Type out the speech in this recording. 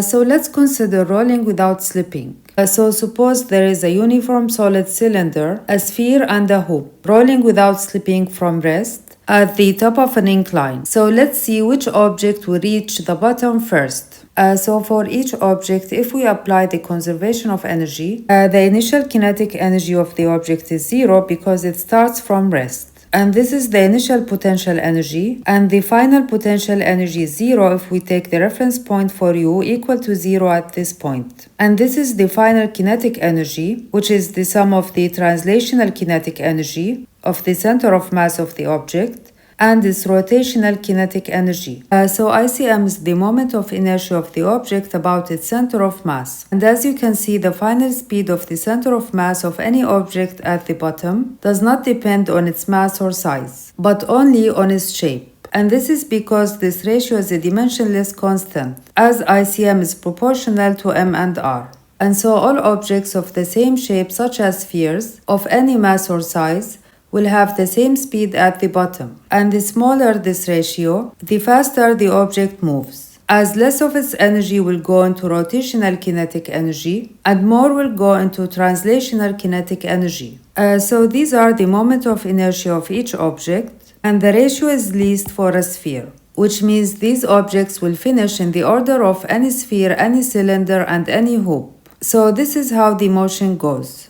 So let's consider rolling without slipping. So suppose there is a uniform solid cylinder, a sphere and a hoop, rolling without slipping from rest at the top of an incline. So let's see which object will reach the bottom first. So for each object, if we apply the conservation of energy, the initial kinetic energy of the object is 0 because it starts from rest. And this is the initial potential energy, and the final potential energy is 0 if we take the reference point for u equal to 0 at this point. And this is the final kinetic energy, which is the sum of the translational kinetic energy of the center of mass of the object and its rotational kinetic energy. So ICM is the moment of inertia of the object about its center of mass. And as you can see, the final speed of the center of mass of any object at the bottom does not depend on its mass or size, but only on its shape. And this is because this ratio is a dimensionless constant, as ICM is proportional to m and r. And so all objects of the same shape, such as spheres, of any mass or size, will have the same speed at the bottom. And the smaller this ratio, the faster the object moves, as less of its energy will go into rotational kinetic energy and more will go into translational kinetic energy. So these are the moment of inertia of each object, and the ratio is least for a sphere, which means these objects will finish in the order of any sphere, any cylinder, and any hoop. So this is how the motion goes.